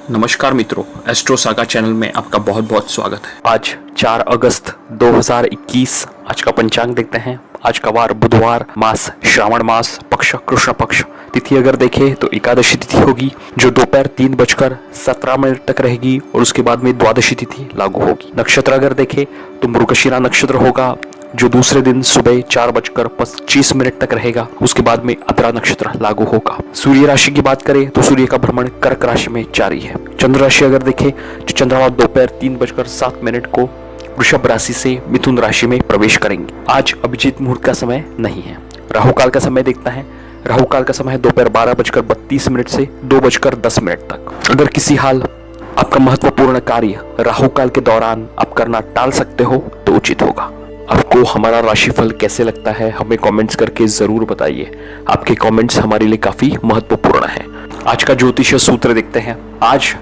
नमस्कार मित्रों, astro saga channel में आपका बहुत बहुत स्वागत है। आज 4 अगस्त 2021 आज का पंचांग देखते हैं। आज का वार बुधवार, मास श्रावण मास, पक्ष कृष्ण पक्ष। तिथि अगर देखें तो एकादशी तिथि होगी जो दोपहर 3:17 तक रहेगी और उसके बाद में द्वादशी तिथि लागू होगी। नक्षत्र अगर देखें तो मृगशिरा नक्षत्र होगा जो दूसरे दिन सुबह 4:25 तक रहेगा। उसके बाद में अतरा नक्षत्र लागू होगा। सूर्य राशि की बात करें तो सूर्य का भ्रमण कर्क राशि में जारी है। चंद्र राशि अगर देखें तो चंद्रमा दोपहर 3:07 को वृषभ राशि से मिथुन राशि में प्रवेश करेंगे। आज अभिजीत मुहूर्त का समय नहीं है। राहु काल का समय देखता है। राहु काल का समय है दोपहर 12:32 से 2:10 तक। अगर किसी हाल आपका महत्वपूर्ण कार्य राहु काल के दौरान आप करना टाल सकते हो तो उचित होगा। आपको हमारा राशिफल कैसे लगता है हमें कमेंट्स करके जरूर बताइए। आपके कमेंट्स हमारे लिए काफी महत्वपूर्ण है। आज का ज्योतिष सूत्र देखते हैं। आज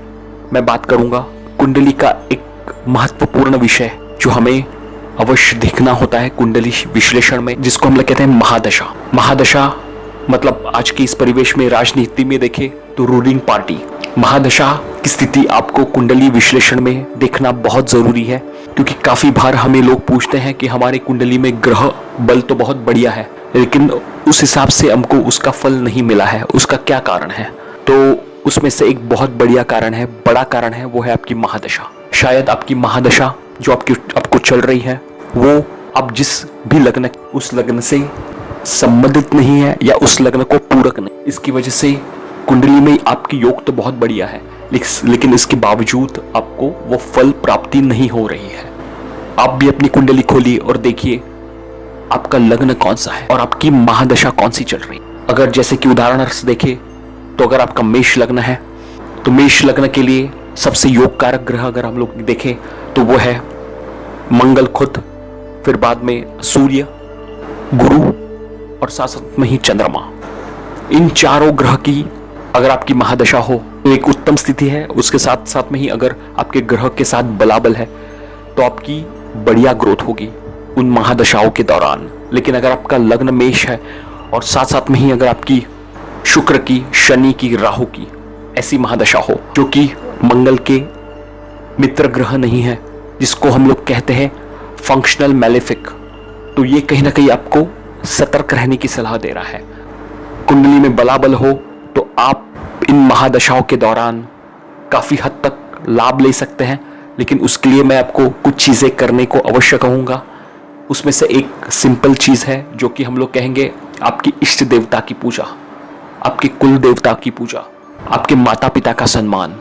मैं बात करूंगा कुंडली का एक महत्वपूर्ण विषय जो हमें अवश्य देखना होता है कुंडली विश्लेषण में, जिसको हम लोग कहते हैं महादशा। महादशा मतलब आज के इस परिवेश में राजनीति में देखें तो रूलिंग पार्टी। महादशा की स्थिति आपको कुंडली विश्लेषण में देखना बहुत जरूरी है, क्योंकि काफी बार हमें लोग पूछते हैं कि हमारी कुंडली में ग्रह बल तो बहुत बढ़िया है लेकिन उस हिसाब से हमको उसका फल नहीं मिला है, उसका क्या कारण है। तो उसमें से एक बहुत बढ़िया कारण है, बड़ा कारण है, वो है आपकी महादशा। शायद आपकी महादशा जो आपको चल रही है वो आप जिस भी लग्न उस लग्न से संबंधित नहीं है या उस लग्न को पूरक नहीं। इसकी वजह से कुंडली में आपकी योग तो बहुत बढ़िया है लेकिन इसके बावजूद आपको वो फल प्राप्ति नहीं हो रही है। आप भी अपनी कुंडली खोलिए और देखिए आपका लग्न कौन सा है और आपकी महादशा कौन सी चल रही है। अगर जैसे कि उदाहरण से देखें तो अगर आपका मेष लग्न है तो मेष लग्न के लिए सबसे योग कारक ग्रह अगर हम लोग देखें तो वो है मंगल खुद, फिर बाद में सूर्य, गुरु और साथ में ही चंद्रमा। इन चारों ग्रह की अगर आपकी महादशा हो तो एक उत्तम स्थिति है। उसके साथ साथ में ही अगर आपके ग्रह के साथ बलाबल है तो आपकी बढ़िया ग्रोथ होगी उन महादशाओं के दौरान। लेकिन अगर आपका लग्न मेष है और साथ साथ में ही अगर आपकी शुक्र की, शनि की, राहु की ऐसी महादशा हो जो कि मंगल के मित्र ग्रह नहीं है, जिसको हम लोग कहते हैं फंक्शनल मैलेफिक, तो ये कहीं ना कहीं आपको सतर्क रहने की सलाह दे रहा है। कुंडली में बलाबल हो तो आप इन महादशाओं के दौरान काफी हद तक लाभ ले सकते हैं, लेकिन उसके लिए मैं आपको कुछ चीजें करने को अवश्य कहूंगा। उसमें से एक सिंपल चीज है जो कि हम लोग कहेंगे आपकी इष्ट देवता की पूजा, आपके कुल देवता की पूजा, आपके माता पिता का सम्मान,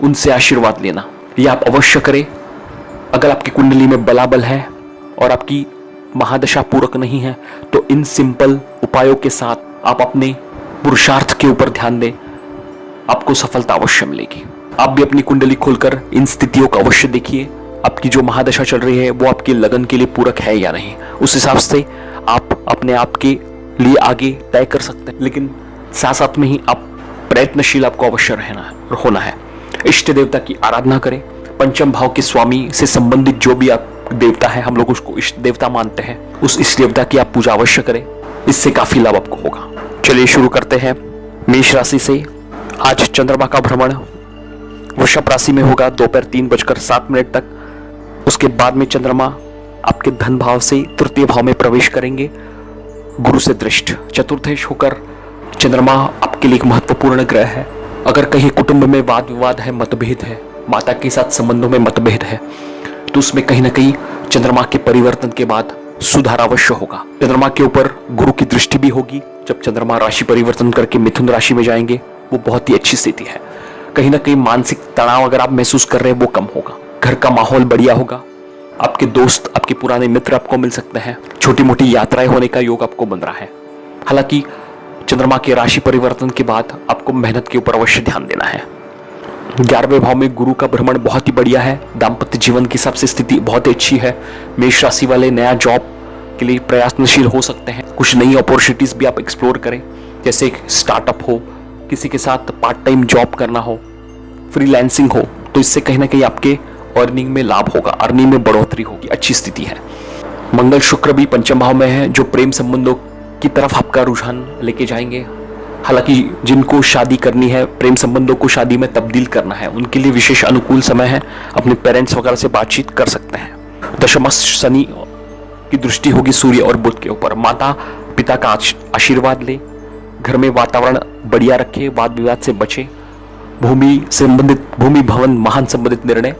उनसे आशीर्वाद लेना, ये आप अवश्य करें। अगर आपकी कुंडली में बलाबल है और आपकी महादशा पूरक नहीं है तो इन सिंपल उपायों के साथ आप अपने पुरुषार्थ के ऊपर ध्यान दें, आपको सफलता अवश्य मिलेगी। आप भी अपनी कुंडली खोलकर इन स्थितियों को अवश्य देखिए। आपकी जो महादशा चल रही है वो आपके लगन के लिए पूरक है या नहीं, उस हिसाब से आप अपने आप के लिए आगे तय कर सकते हैं। लेकिन साथ साथ में ही आप प्रयत्नशील आपको अवश्य होना है। इष्ट देवता की आराधना करें। पंचम भाव के स्वामी से संबंधित जो भी आप देवता है हम लोग उसको इष्ट देवता मानते हैं, उस इष्ट देवता की आप पूजा अवश्य करें। इससे काफी लाभ आपको होगा। चलिए शुरू करते हैं मेष राशि से। आज चंद्रमा का भ्रमण वृषभ राशि में होगा दोपहर 3:07 तक। उसके बाद में चंद्रमा आपके धन भाव से तृतीय भाव में प्रवेश करेंगे गुरु से दृष्ट चतुर्थेश होकर। चंद्रमा आपके लिए एक महत्वपूर्ण ग्रह है। अगर कहीं कुटुंब में वाद विवाद है, मतभेद है, माता के साथ संबंधों में मतभेद है, तो उसमें कहीं ना कहीं चंद्रमा के परिवर्तन के बाद सुधार अवश्य होगा। चंद्रमा के ऊपर गुरु की दृष्टि भी होगी। जब चंद्रमा राशि परिवर्तन करके मिथुन राशि में जाएंगे वो बहुत ही अच्छी स्थिति है। कहीं ना कहीं मानसिक तनाव अगर आप महसूस कर रहे हैं वो कम होगा। घर का माहौल बढ़िया होगा। आपके दोस्त, आपके पुराने मित्र आपको मिल सकते हैं। छोटी मोटी यात्राएं होने का योग आपको बन रहा है। हालांकि चंद्रमा के राशि परिवर्तन के बाद आपको मेहनत के ऊपर अवश्य ध्यान देना है। 11वें भाव में गुरु का भ्रमण बहुत ही बढ़िया है। दाम्पत्य जीवन की सबसे स्थिति बहुत ही अच्छी है। मेष राशि वाले नया जॉब के लिए प्रयासनशील हो सकते हैं। कुछ नई अपॉर्चुनिटीज भी आप एक्सप्लोर करें, जैसे एक स्टार्टअप हो, किसी के साथ पार्ट टाइम जॉब करना हो, फ्रीलांसिंग हो, तो इससे कहीं ना कहीं आपके अर्निंग में लाभ होगा, अर्निंग में बढ़ोतरी होगी, अच्छी स्थिति है। मंगल शुक्र भी पंचम भाव में है जो प्रेम संबंधों की तरफ आपका रुझान लेके जाएंगे। हालांकि जिनको शादी करनी है, प्रेम संबंधों को शादी में तब्दील करना है, उनके लिए विशेष अनुकूल समय है। अपने पेरेंट्स वगैरह से बातचीत कर सकते हैं। दशमस्थ शनि की दृष्टि होगी सूर्य और बुध के ऊपर। माता पिता का आशीर्वाद ले, घर में वातावरण बढ़िया रखे, वाद विवाद से बचे। भूमि भवन महान संबंधित निर्णय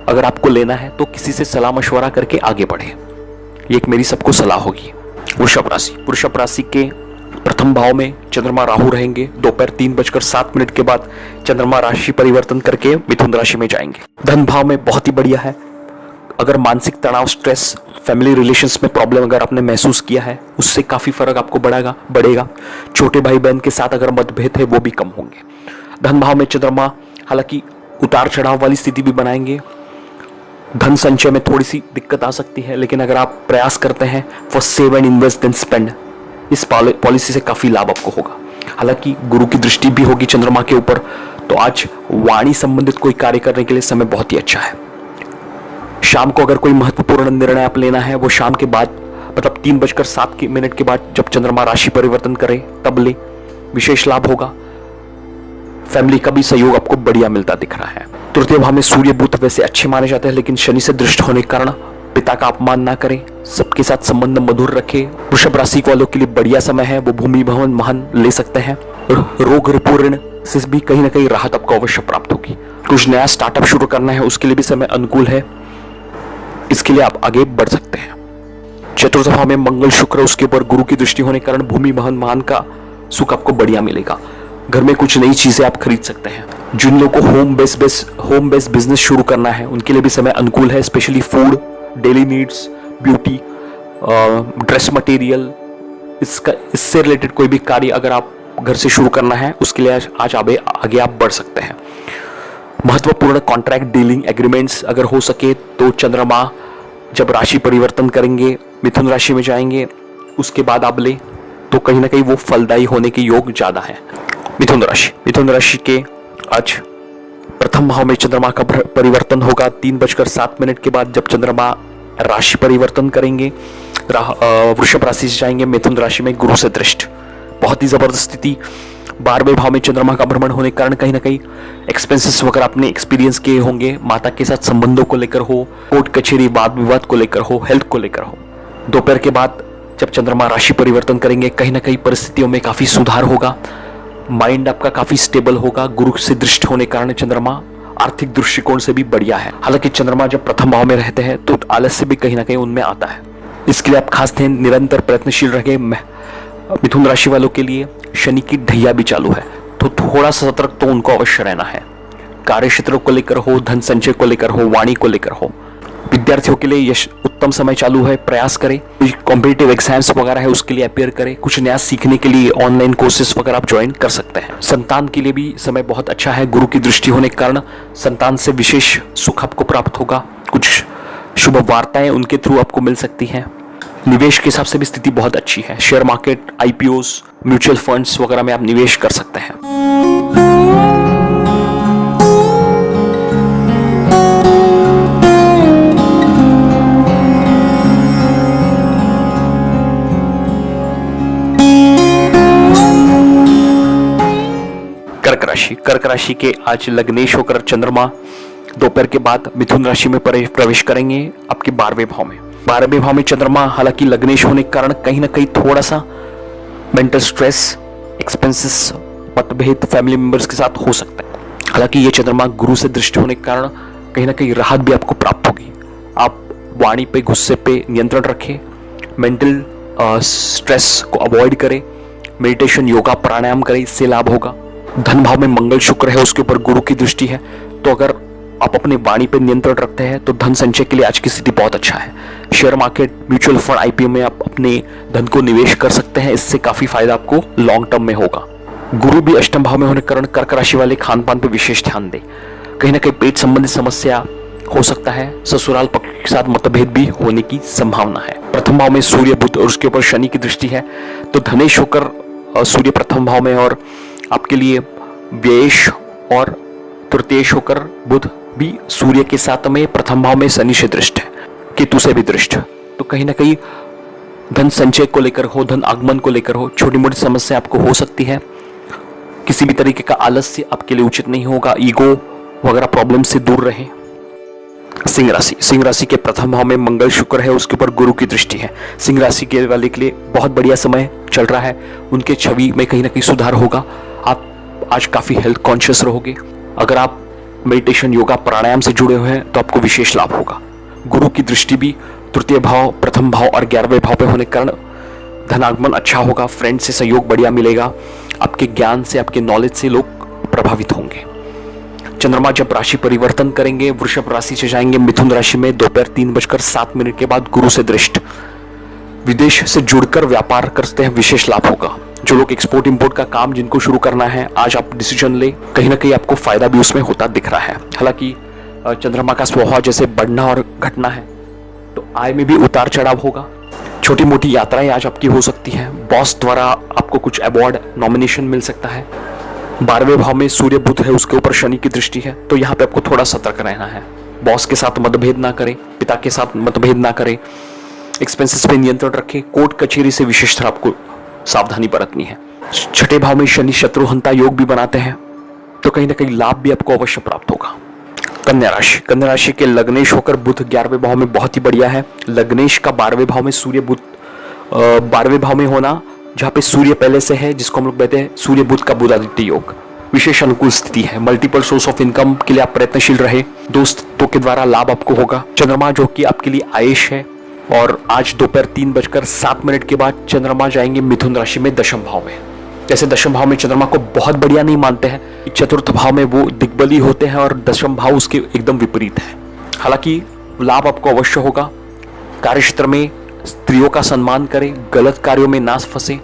अगर आपको लेना है तो किसी से सलाह मशवरा करके आगे बढ़े, ये एक मेरी सबको सलाह होगी। वृषभ राशि के प्रथम भाव में चंद्रमा राहु रहेंगे। दोपहर 3:07 के बाद चंद्रमा राशि परिवर्तन करके मिथुन राशि में जाएंगे। धन भाव में बहुत ही बढ़िया है। अगर मानसिक तनाव, स्ट्रेस, फैमिली रिलेशंस में प्रॉब्लम अगर आपने महसूस किया है, उससे काफी फर्क आपको बढ़ेगा। छोटे भाई बहन के साथ अगर मतभेद है वो भी कम होंगे। धन भाव में चंद्रमा हालांकि उतार चढ़ाव वाली स्थिति भी बनाएंगे। धन संचय में थोड़ी सी दिक्कत आ सकती है, लेकिन अगर आप प्रयास करते हैं for save and invest then spend, इस पॉलिसी से काफी लाभ आपको होगा। हालांकि गुरु की दृष्टि भी होगी चंद्रमा के ऊपर, तो आज वाणी संबंधित कोई कार्य करने के लिए समय बहुत ही अच्छा है। शाम को अगर कोई महत्वपूर्ण निर्णय आप लेना है वो शाम के बाद, मतलब 3:07 के बाद जब चंद्रमा राशि परिवर्तन करे तब ले, विशेष लाभ होगा। फैमिली का भी सहयोग आपको बढ़िया मिलता दिख रहा है। तृतीय भाव में सूर्य बुध वैसे अच्छे माने जाते हैं, लेकिन शनि से दृष्ट होने के कारण पिता का अपमान ना करें, सबके साथ संबंध मधुर रखें। वृषभ राशि वालों के लिए बढ़िया समय है, वो भूमि भवन महान ले सकते हैं। रोग ऋण से भी कहीं ना कहीं राहत आपको अवश्य प्राप्त होगी। कुछ नया स्टार्टअप शुरू करना है उसके लिए भी समय अनुकूल है, इसके लिए आप आगे बढ़ सकते हैं। चतुर्थ भाव में मंगल शुक्र, उसके ऊपर गुरु की दृष्टि होने के कारण भूमि भवन महान का सुख आपको बढ़िया मिलेगा। घर में कुछ नई चीजें आप खरीद सकते हैं। जिन लोगों को होम बेस्ड बिजनेस शुरू करना है उनके लिए भी समय अनुकूल है, specially food, daily needs, beauty, dress material, इससे रिलेटेड कोई भी कार्य अगर आप घर से शुरू करना है उसके लिए आज आगे आप बढ़ सकते हैं। महत्वपूर्ण कॉन्ट्रैक्ट डीलिंग एग्रीमेंट्स अगर हो सके तो चंद्रमा जब राशि परिवर्तन करेंगे, मिथुन राशि में जाएंगे, उसके बाद आप ले तो कहीं ना कहीं वो फलदायी होने के योग ज्यादा है। मिथुन राशि के आज प्रथम भाव में चंद्रमा का परिवर्तन होगा 3:07 के बाद जब चंद्रमा राशि परिवर्तन करेंगे, वृषभ राशि से जाएंगे मिथुन राशि में गुरु से दृष्ट, बहुत ही जबरदस्त स्थिति। 12वें भाव में चंद्रमा का भ्रमण होने के कारण कहीं ना कहीं एक्सपेंसेस वगैरह आपने एक्सपीरियंस किए होंगे, माता के साथ संबंधों को लेकर हो, कोर्ट कचहरी वाद विवाद को लेकर हो, हेल्थ को लेकर हो। दोपहर के बाद जब चंद्रमा राशि परिवर्तन करेंगे कहीं ना कहीं परिस्थितियों में काफी सुधार होगा, माइंड आपका काफी स्टेबल होगा। गुरु से दृष्ट होने के कारण चंद्रमा आर्थिक दृष्टिकोण से भी बढ़िया है। हालांकि चंद्रमा जब प्रथम भाव में रहते हैं तो आलस्य भी कहीं ना कहीं उनमें आता है, इसके लिए आप खास ध्यान निरंतर प्रयत्नशील रहे। मिथुन राशि वालों के लिए शनि की ढैया भी चालू है, तो थोड़ा सा सतर्क तो उनको अवश्य रहना है। कार्य क्षेत्र को लेकर हो, धन संचय को लेकर हो, वाणी को लेकर हो। विद्यार्थियों के लिए यश उत्तम समय चालू है, प्रयास करें। कॉम्पिटिटिव एग्जाम्स वगैरह है उसके लिए अपेयर करें। कुछ नया सीखने के लिए ऑनलाइन कोर्सेज वगैरह आप ज्वाइन कर सकते हैं। संतान के लिए भी समय बहुत अच्छा है, गुरु की दृष्टि होने के कारण संतान से विशेष सुख आपको प्राप्त होगा। कुछ शुभ वार्ताएं उनके थ्रू आपको मिल सकती हैं। निवेश के हिसाब से भी स्थिति बहुत अच्छी है। Share market, IPOs, mutual funds वगैरह में आप निवेश कर सकते हैं। कर्क राशि के आज लग्नेश होकर चंद्रमा दोपहर के बाद मिथुन राशि में प्रवेश करेंगे आपके 12वें भाव में। 12वें भाव में चंद्रमा हालांकि लग्नेश होने के कारण कहीं ना कहीं थोड़ा सा मेंटल स्ट्रेस, एक्सपेंसेस, मतभेद फैमिली मेंबर्स के साथ हो सकता है। हालांकि ये चंद्रमा गुरु से दृष्टि होने के कारण कहीं ना कहीं राहत भी आपको प्राप्त होगी। आप वाणी पे, गुस्से पे नियंत्रण रखें, मेंटल स्ट्रेस को अवॉइड करें, मेडिटेशन, योगा, प्राणायाम करें, इससे लाभ होगा। धन भाव में मंगल शुक्र है, उसके ऊपर गुरु की दृष्टि है, तो अगर आप अपने वाणी पे नियंत्रण रखते हैं तो धन संचय के लिए आज की स्थिति बहुत अच्छा है। Share market, mutual fund, IPO में आप अपने धन को निवेश कर सकते हैं, इससे काफी फायदा आपको लॉन्ग टर्म में होगा। गुरु भी अष्टम भाव में होने के कारण कर्क राशि वाले खान पान पे विशेष ध्यान दें। कहीं ना कहीं पेट संबंधित समस्या हो सकता है, ससुराल पक्ष के साथ मतभेद भी होने की संभावना है। प्रथम भाव में सूर्य बुध और उसके ऊपर शनि की दृष्टि है, तो धनेश होकर सूर्य प्रथम भाव में और आपके लिए व्ययेश और तृतीयेश होकर बुध भी सूर्य के साथ में प्रथम भाव में शनि से दृष्ट है, केतु से भी दृष्ट, तो कहीं ना कहीं धन संचय को लेकर हो, धन आगमन को लेकर हो, छोटी मोटी समस्या आपको हो सकती है। किसी भी तरीके का आलस्य आपके लिए उचित नहीं होगा। ईगो वगैरह प्रॉब्लम से दूर रहें। सिंह राशि के प्रथम भाव में मंगल शुक्र है, उसके ऊपर गुरु की दृष्टि है। सिंह राशि के वाले के लिए बहुत बढ़िया समय चल रहा है। उनके छवि में कहीं ना कहीं सुधार होगा। आप आज काफी हेल्थ कॉन्शियस रहोगे। अगर आप मेडिटेशन, योगा, प्राणायाम से जुड़े हुए हैं तो आपको विशेष लाभ होगा। गुरु की दृष्टि भी तृतीय भाव, प्रथम भाव और 11वें भाव पे होने के कारण धनागमन अच्छा होगा। फ्रेंड से सहयोग बढ़िया मिलेगा। आपके ज्ञान से, आपके नॉलेज से लोग प्रभावित होंगे। चंद्रमा जब राशि परिवर्तन करेंगे, वृषभ राशि से जाएंगे मिथुन राशि में दोपहर 3:07 के बाद गुरु से दृष्ट। विदेश से जुड़कर व्यापार करते हैं, विशेष लाभ होगा। जो लोग एक्सपोर्ट इंपोर्ट का काम जिनको शुरू करना है, आज आप डिसीजन ले, कहीं ना कहीं आपको फायदा भी उसमें होता दिख रहा है। हालांकि चंद्रमा का स्वभाव जैसे बढ़ना और घटना है, तो आय में भी उतार चढ़ाव होगा। छोटी मोटी यात्राएं आज आपकी हो सकती हैं। बॉस द्वारा आपको कुछ अवार्ड, नॉमिनेशन मिल सकता है। 12वें भाव में सूर्य बुध है, उसके ऊपर शनि की दृष्टि है, तो यहाँ पे आपको थोड़ा सतर्क रहना है। बॉस के साथ मतभेद ना करें, पिता के साथ मतभेद ना करें। एक्सपेंसेस पे नियंत्रण रखें। कोर्ट कचहरी से विशेषतर आपको सावधानी बरतनी है। छठे भाव में शनि शत्रुहंता योग भी बनाते हैं, तो कहीं ना कहीं लाभ भी आपको अवश्य प्राप्त होगा। कन्या राशि के लग्नेश होकर बुध 11वें भाव में बहुत ही बढ़िया है। लग्नेश का 12वें भाव में सूर्य बुध 12वें भाव में होना, जहाँ पे सूर्य पहले से है, जिसको हम लोग कहते हैं सूर्य बुध का बुधादित्य योग, विशेष अनुकूल स्थिति है। मल्टीपल सोर्स ऑफ इनकम के लिए आप प्रयत्नशील रहे। दोस्तों के द्वारा लाभ आपको होगा। चंद्रमा जो कि आपके लिए आयुष है, और आज दोपहर 3:07 के बाद चंद्रमा जाएंगे मिथुन राशि में दशम भाव में। जैसे दशम भाव में चंद्रमा को बहुत बढ़िया नहीं मानते हैं, चतुर्थ भाव में वो दिग्बली होते हैं और दशम भाव उसके एकदम विपरीत है। हालांकि लाभ आपको अवश्य होगा। कार्यक्षेत्र में स्त्रियों का सम्मान करें, गलत कार्यों में ना फंसे।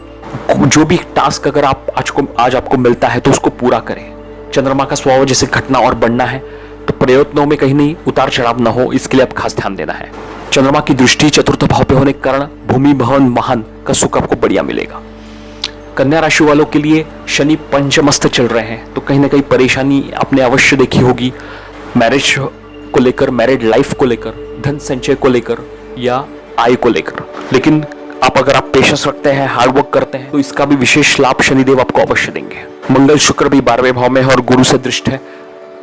जो भी टास्क अगर आज आपको मिलता है तो उसको पूरा करें। चंद्रमा का स्वभाव जैसे घटना और बढ़ना है, तो प्रयत्नों में कहीं नहीं उतार चढ़ाव ना हो, इसके लिए आप खास ध्यान देना है। चंद्रमा की दृष्टि चतुर्थ भाव पे होने के कारण भूमि, भवन, वाहन का सुख आपको बढ़िया मिलेगा। कन्या राशि वालों के लिए शनि पंचमस्त चल रहे हैं, तो कहीं ना कहीं परेशानी आपने अवश्य देखी होगी। मैरिज को लेकर, मैरिड लाइफ को लेकर, धन संचय को लेकर या आय को लेकर। लेकिन अगर आप पेशेंस रखते हैं, हार्ड वर्क करते हैं, तो इसका भी विशेष लाभ शनिदेव आपको अवश्य देंगे। मंगल शुक्र भी 12वें भाव में है और गुरु से दृष्ट है।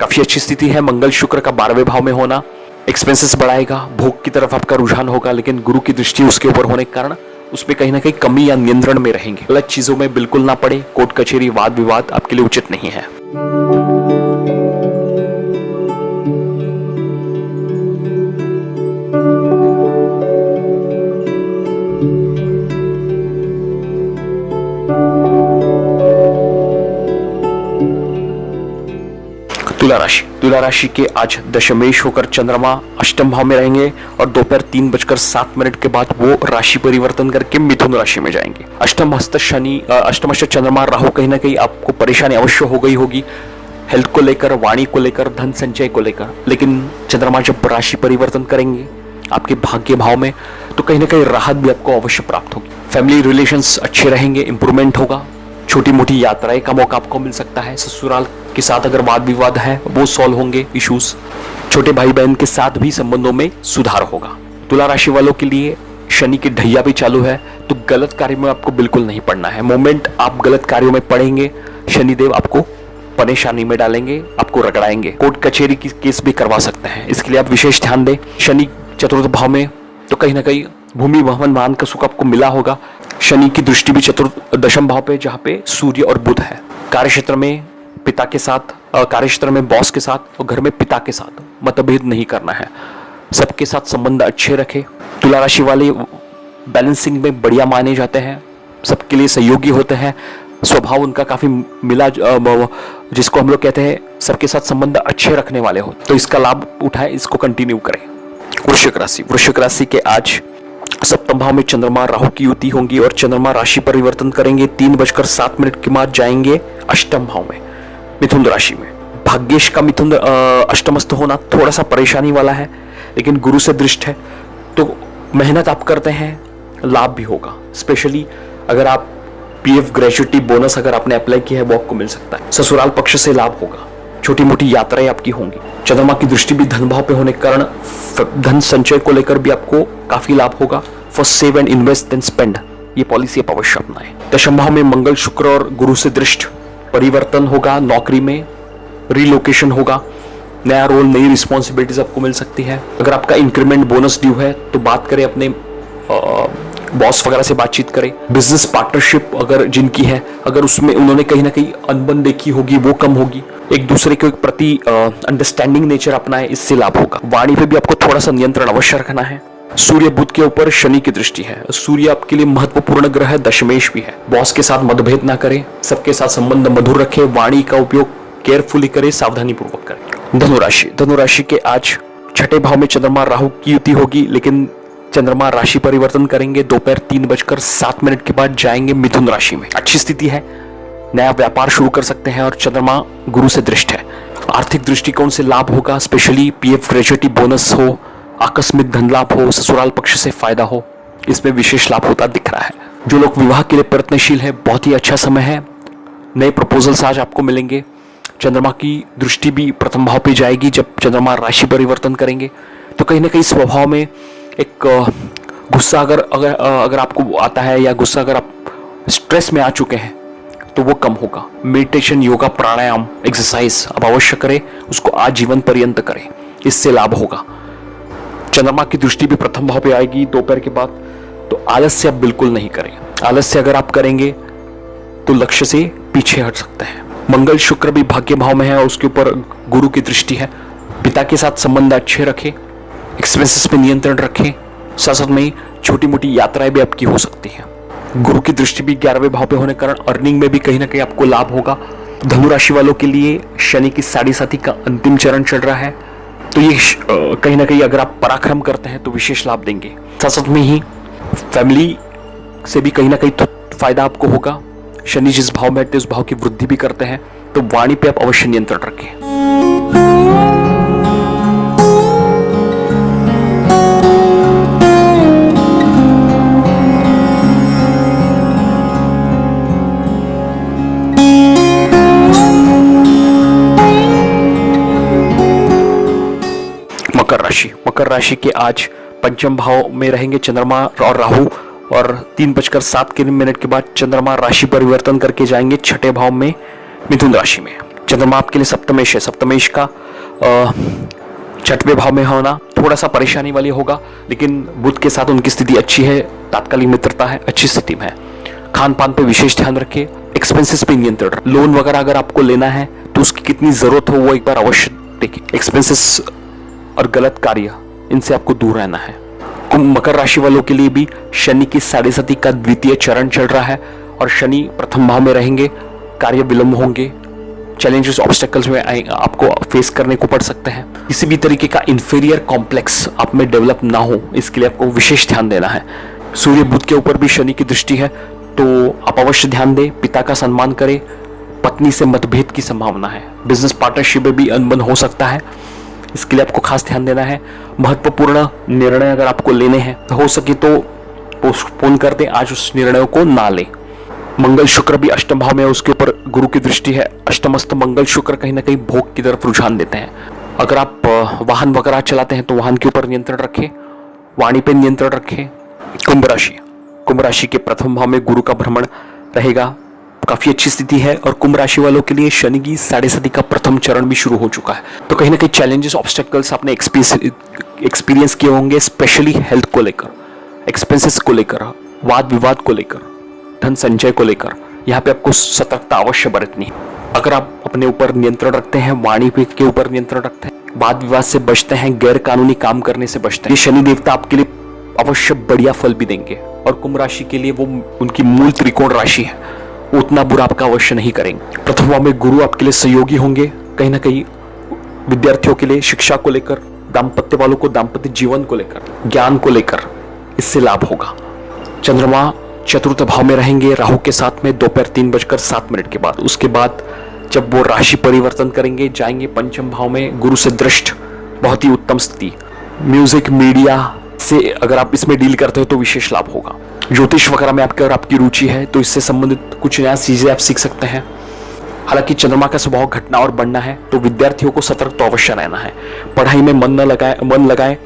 काफी अच्छी स्थिति है। मंगल शुक्र का 12वें भाव में होना एक्सपेंसेस बढ़ाएगा, भोग की तरफ आपका रुझान होगा, लेकिन गुरु की दृष्टि उसके ऊपर होने के कारण उसमें कहीं ना कहीं कमी या नियंत्रण में रहेंगे। गलत चीजों में बिल्कुल ना पड़े। कोर्ट कचहरी, वाद विवाद आपके लिए उचित नहीं है। तुला राशि के आज दशमेश होकर चंद्रमा अष्टम भाव में रहेंगे और दोपहर 3:07 के बाद वो राशि परिवर्तन करके मिथुन राशि में जाएंगे। अष्टमस्त चंद्रमा राहु कहीं ना कहीं आपको परेशानी अवश्य हो गई होगी, हेल्थ को लेकर, वाणी को लेकर, धन संचय को लेकर। लेकिन चंद्रमा जब राशि परिवर्तन करेंगे आपके भाग्य भाव में, तो कहीं ना कहीं राहत भी आपको अवश्य प्राप्त होगी। फैमिली रिलेशंस अच्छे रहेंगे, इंप्रूवमेंट होगा। छोटी मोटी यात्राएं का मौका आपको मिल सकता है। ससुराल के साथ अगर वाद विवाद है वो सॉल्व होंगे इश्यूज। छोटे भाई बहन के साथ भी संबंधों में सुधार होगा। तुला राशि वालों के लिए शनि की ढैया भी चालू है, तो गलत कार्य में आपको बिल्कुल नहीं पड़ना है। मोमेंट आप गलत कार्यों में पड़ेंगे, शनिदेव आपको परेशानी में डालेंगे, आपको रगड़ाएंगे। कोर्ट कचहरी की केस भी करवा सकते हैं, इसके लिए आप विशेष ध्यान दें। शनि चतुर्थ भाव में, तो कहीं ना कहीं भूमि, भवन, वाहन का सुख आपको मिला होगा। शनि की दृष्टि भी दशम भाव पे, जहाँ पे सूर्य और बुध है। कार्यक्षेत्र में पिता के साथ, कार्यक्षेत्र में बॉस के साथ और घर में पिता के साथ मतभेद नहीं करना है। सबके साथ संबंध अच्छे रखें। तुला राशि वाले बैलेंसिंग में बढ़िया माने जाते हैं, सबके लिए सहयोगी होते हैं। स्वभाव उनका काफी मिला, जिसको हम लोग कहते हैं सबके साथ संबंध अच्छे रखने वाले हो, तो इसका लाभ उठाएं, इसको कंटिन्यू करें। वृश्चिक राशि के आज सप्तम भाव में चंद्रमा राहु की युति होंगी और चंद्रमा राशि परिवर्तन करेंगे। 3:07 के बाद जाएंगे अष्टम भाव में, मिथुन राशि में। भाग्येश का मिथुन अष्टमस्थ होना थोड़ा सा परेशानी वाला है, लेकिन गुरु से दृष्ट है, तो मेहनत आप करते हैं, लाभ भी होगा। स्पेशली अगर आप पीएफ ग्रेजुएटी बोनस अगर आपने अप्लाई किया है वो आपको मिल सकता है। ससुराल पक्ष से लाभ होगा। छोटी मोटी यात्राएं आपकी होंगी। चंद्रमा की दृष्टि भी धन भाव पे होने के कारण धन संचय को लेकर भी आपको काफी लाभ होगा। First save and invest then spend, ये पॉलिसी आप अवश्य अपनाएं। दशम भाव में मंगल, शुक्र और गुरु से दृष्ट, परिवर्तन होगा, नौकरी में रिलोकेशन होगा, नया रोल, नई रिस्पॉन्सिबिलिटीज आपको मिल सकती है। अगर आपका इंक्रीमेंट बोनस ड्यू है तो बात करें अपने बॉस वगैरह से, बातचीत करें। बिजनेस पार्टनरशिप अगर जिनकी है, अगर उसमें उन्होंने कहीं ना कहीं अनबन देखी होगी, वो कम होगी। एक दूसरे के प्रति अंडरस्टैंडिंग नेचर अपनाए, इससे लाभ होगा। वाणी पे भी आपको थोड़ा सा नियंत्रण अवश्य रखना है। सूर्य बुध के ऊपर शनि की दृष्टि है। सूर्य आपके लिए महत्वपूर्ण ग्रह है, दशमेश भी है। बॉस के साथ मतभेद ना करें, सबके साथ संबंध मधुर रखें, वाणी का उपयोग केयरफुली करें, सावधानी पूर्वक करें। धनुराशि के आज छठे भाव में चंद्रमा राहु की युति होगी, लेकिन चंद्रमा राशि परिवर्तन करेंगे। दोपहर 3:07 के बाद जाएंगे मिथुन राशि में। अच्छी स्थिति है, नया व्यापार शुरू कर सकते हैं और चंद्रमा गुरु से दृष्ट है। आर्थिक दृष्टिकोण से लाभ होगा, स्पेशली पीएफ ग्रेजुएटी बोनस हो, आकस्मिक धन लाभ हो, ससुराल पक्ष से फायदा हो, इसमें विशेष लाभ होता दिख रहा है। जो लोग विवाह के लिए प्रयत्नशील है, बहुत ही अच्छा समय है। नए प्रपोजल्स आज आपको मिलेंगे। चंद्रमा की दृष्टि भी प्रथम भाव पे जाएगी जब चंद्रमा राशि परिवर्तन करेंगे, तो कहीं ना कहीं स्वभाव में एक गुस्सा अगर आपको आता है, या गुस्सा अगर आप स्ट्रेस में आ चुके हैं, तो वो कम होगा। मेडिटेशन, योगा, प्राणायाम, एक्सरसाइज आप अवश्य करें, उसको आजीवन पर्यंत करें, इससे लाभ होगा। चंद्रमा की दृष्टि भी प्रथम भाव पे आएगी दोपहर के बाद, तो आलस्य आप बिल्कुल नहीं करें। आलस्य अगर आप करेंगे तो लक्ष्य से पीछे हट सकते हैं। मंगल शुक्र भी भाग्य भाव में है और उसके ऊपर गुरु की दृष्टि है। पिता के साथ संबंध अच्छे रखें, एक्सपेंसेस पे नियंत्रण रखें, साथ साथ में छोटी मोटी यात्राएं भी आपकी हो सकती हैं। गुरु की दृष्टि भी 11वें भाव पे होने के कारण अर्निंग में भी कहीं ना कहीं आपको लाभ होगा। धनु राशि वालों के लिए शनि की 7.5 का अंतिम चरण चल रहा है, तो ये कहीं ना कहीं अगर आप पराक्रम करते हैं तो विशेष लाभ देंगे। साथ साथ में ही फैमिली से भी कहीं ना कहीं तो फायदा आपको होगा। शनि जिस भाव में बैठते उस भाव की वृद्धि भी करते हैं, तो वाणी पे आप अवश्य नियंत्रण रखें। मकर राशि के आज पंचम भाव में रहेंगे चंद्रमा और राहु, और 3:07 के बाद चंद्रमा राशि परिवर्तन करके जाएंगे छठे भाव में मिथुन राशि में। चंद्रमा आपके लिए सप्तमेश है। सप्तमेश का छठवें भाव में होना थोड़ा सा परेशानी वाली होगा, लेकिन बुध के साथ उनकी स्थिति अच्छी है, तात्कालिक मित्रता है, अच्छी स्थिति में है। खान पान पे विशेष ध्यान रखें, एक्सपेंसेस पे नियंत्रण। लोन वगैरह अगर आपको लेना है तो उसकी कितनी जरूरत हो वो एक बार अवश्य देखें। एक्सपेंसेस और गलत कार्य, इनसे आपको दूर रहना है। मकर राशि वालों के लिए भी शनि की 7.5 का द्वितीय चरण चल रहा है और शनि प्रथम भाव में रहेंगे। कार्य विलंब होंगे, चैलेंजेस, ऑब्स्टेकल्स में आपको फेस करने को पड़ सकते हैं। किसी भी तरीके का इंफीरियर कॉम्प्लेक्स आप में डेवलप ना हो, इसके लिए आपको विशेष ध्यान देना है। सूर्य बुध के ऊपर भी शनि की दृष्टि है, तो आप अवश्य ध्यान दें। पिता का सम्मान करें। पत्नी से मतभेद की संभावना है। बिजनेस पार्टनरशिप में भी अनबन हो सकता है, इसके लिए आपको खास ध्यान देना है। महत्वपूर्ण निर्णय अगर आपको लेने हैं तो हो सके तो पोस्टपोन कर दें, आज उस निर्णयों को ना लें। मंगल शुक्र भी अष्टम भाव में है, उसके ऊपर गुरु की दृष्टि है। अष्टमस्त मंगल शुक्र कहीं ना कहीं भोग की तरफ रुझान देते हैं। अगर आप वाहन वगैरह चलाते हैं तो वाहन के ऊपर नियंत्रण रखें, वाणी पे नियंत्रण रखें। कुंभ राशि के प्रथम भाव में गुरु का भ्रमण रहेगा, काफी अच्छी स्थिति है। और कुंभ राशि वालों के लिए शनि की 7.5 का प्रथम चरण भी शुरू हो चुका है, तो कहीं ना कहीं चैलेंजेस, ऑब्स्टेकल्स आपने एक्सपीरियंस किए होंगे, स्पेशली हेल्थ को लेकर, एक्सपेंसेस को लेकर, वाद विवाद को लेकर, धन संचय को लेकर। यहाँ पे आपको सतर्कता अवश्य बरतनी है। अगर आप अपने ऊपर नियंत्रण रखते हैं, वाणी के ऊपर नियंत्रण रखते हैं, वाद विवाद से बचते हैं, गैर कानूनी काम करने से बचते हैं, ये शनि देवता आपके लिए अवश्य बढ़िया फल भी देंगे। और कुंभ राशि के लिए वो उनकी मूल त्रिकोण राशि है, उतना बुरा आपका अवश्य नहीं करेंगे। प्रथम भाव में गुरु आपके लिए सहयोगी होंगे, कहीं ना कहीं विद्यार्थियों के लिए शिक्षा को लेकर, दाम्पत्य वालों को दाम्पत्य जीवन को लेकर, ज्ञान को लेकर, इससे लाभ होगा। चंद्रमा चतुर्थ भाव में रहेंगे राहु के साथ में दोपहर 3:07 के बाद। उसके बाद जब वो राशि परिवर्तन करेंगे, जाएंगे पंचम भाव में गुरु से दृष्ट, बहुत ही उत्तम स्थिति। म्यूजिक, मीडिया से अगर आप इसमें डील करते हो तो विशेष लाभ होगा। ज्योतिष वगैरह में अगर आपकी रुचि है तो इससे संबंधित कुछ नया चीजें आप सीख सकते हैं। हालांकि चंद्रमा का स्वभाव घटना और बढ़ना है, तो विद्यार्थियों को सतर्क तो अवश्य रहना है। पढ़ाई में मन लगाए,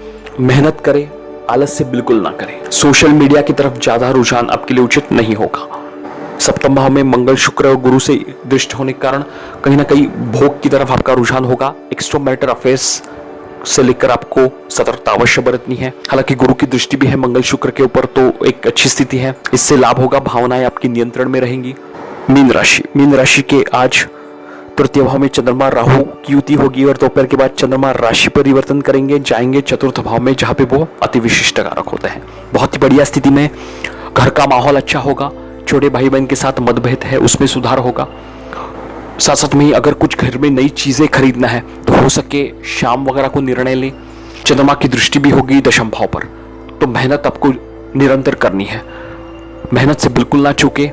मेहनत करें, आलस से बिल्कुल ना करें। सोशल मीडिया की तरफ ज्यादा रुझान आपके लिए उचित नहीं होगा। सप्तम भाव में मंगल शुक्र और गुरु से दृष्टि होने के कारण कहीं ना कहीं भोग की तरफ आपका रुझान होगा। एक्स्ट्रा मैरिटल अफेयर्स से लेकर आपको सतर्कता अवश्य बरतनी है। हालांकि गुरु की दृष्टि भी है मंगल शुक्र के ऊपर, तो एक अच्छी स्थिति है, इससे लाभ होगा। भावनाएं आपकी नियंत्रण में रहेंगी। मीन राशि के आज तृतीय भाव में चंद्रमा राहु की युति होगी और दोपहर के बाद चंद्रमा राशि परिवर्तन करेंगे, जाएंगे चतुर्थ भाव में, जहां पे वो अति विशिष्ट कारक होते हैं। बहुत ही बढ़िया स्थिति में घर का माहौल अच्छा होगा। छोटे भाई बहन के साथ मतभेद है, उसमें सुधार होगा। साथ साथ में अगर कुछ घर में नई चीजें खरीदना है तो हो सके शाम वगैरह को निर्णय ले। चंद्रमा की दृष्टि भी होगी दशम भाव पर, तो मेहनत आपको निरंतर करनी है। मेहनत से बिल्कुल ना चूके।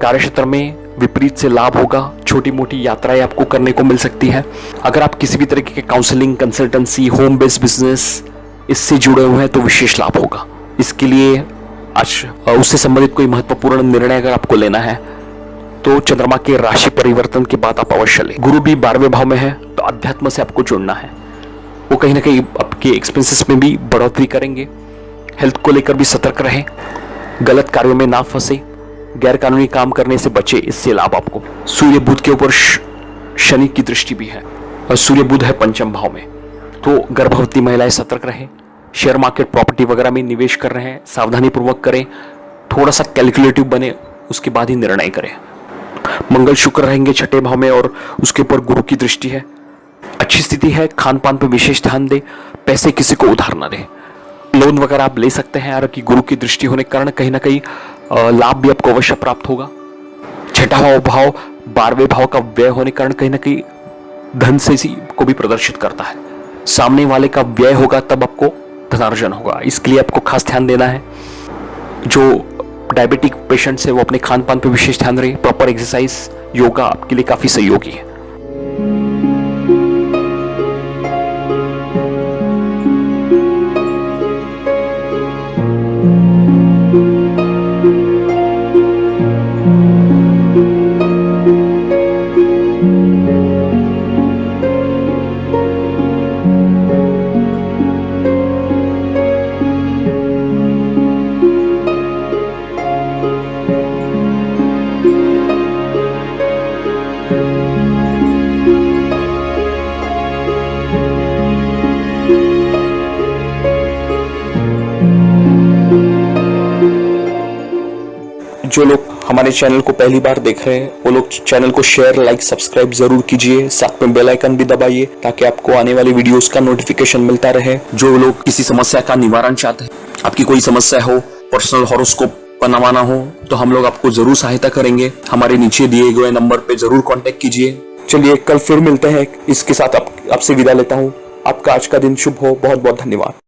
कार्यक्षेत्र में विपरीत से लाभ होगा। छोटी मोटी यात्राएं आपको करने को मिल सकती है। अगर आप किसी भी तरीके के counselling, consultancy, home based business इससे जुड़े हुए हैं तो विशेष लाभ होगा। इसके लिए आज उससे संबंधित कोई महत्वपूर्ण निर्णय अगर आपको लेना है तो चंद्रमा के राशि परिवर्तन के बाद आप अवश्य लें। गुरु भी 12वें भाव में है, तो अध्यात्म से आपको जुड़ना है। वो कहीं ना कहीं आपके एक्सपेंसेस में भी बढ़ोतरी करेंगे। हेल्थ को लेकर भी सतर्क रहें। गलत कार्यों में ना फंसे। गैर कानूनी काम करने से बचे, इससे लाभ आपको। सूर्य बुध के ऊपर शनि की दृष्टि भी है और सूर्य बुध है पंचम भाव में, तो गर्भवती महिलाएं सतर्क रहें। शेयर मार्केट, प्रॉपर्टी वगैरह में निवेश कर रहे हैं, सावधानी पूर्वक करें। थोड़ा सा कैलकुलेटिव बने, उसके बाद ही निर्णय करें। मंगल शुक्र रहेंगे छठे भाव में और उसके ऊपर गुरु की दृष्टि है। अच्छी स्थिति है। खान पान पर विशेष ध्यान दें। पैसे किसी को उधार ना दें। लोन वगैरह आप ले सकते हैं यार, कि गुरु की दृष्टि होने के कारण कहीं ना कहीं लाभ भी आपको अवश्य प्राप्त होगा। छठा भाव 12वें भाव का व्यय होने के कारण कहीं ना कहीं धन से इसी को भी प्रदर्शित करता है। सामने वाले का व्यय होगा तब आपको धनार्जन होगा, इसके लिए आपको खास ध्यान देना है। जो डायबिटिक पेशेंट्स है वो अपने खान पान पर विशेष ध्यान रहे। प्रॉपर एक्सरसाइज, योगा आपके लिए काफी सहयोगी है। जो लोग हमारे चैनल को पहली बार देख रहे हैं वो लोग चैनल को शेयर, लाइक, सब्सक्राइब जरूर कीजिए। साथ में बेल आइकन भी दबाइए ताकि आपको आने वाली वीडियोस का नोटिफिकेशन मिलता रहे। जो लोग किसी समस्या का निवारण चाहते हैं, आपकी कोई समस्या हो, पर्सनल हॉरोस्कोप बनवाना हो, तो हम लोग आपको जरूर सहायता करेंगे। हमारे नीचे दिए गए नंबर पे जरूर कॉन्टेक्ट कीजिए। चलिए कल फिर मिलते हैं। इसके साथ आपसे विदा लेता हूँ। आपका आज का दिन शुभ हो। बहुत बहुत धन्यवाद।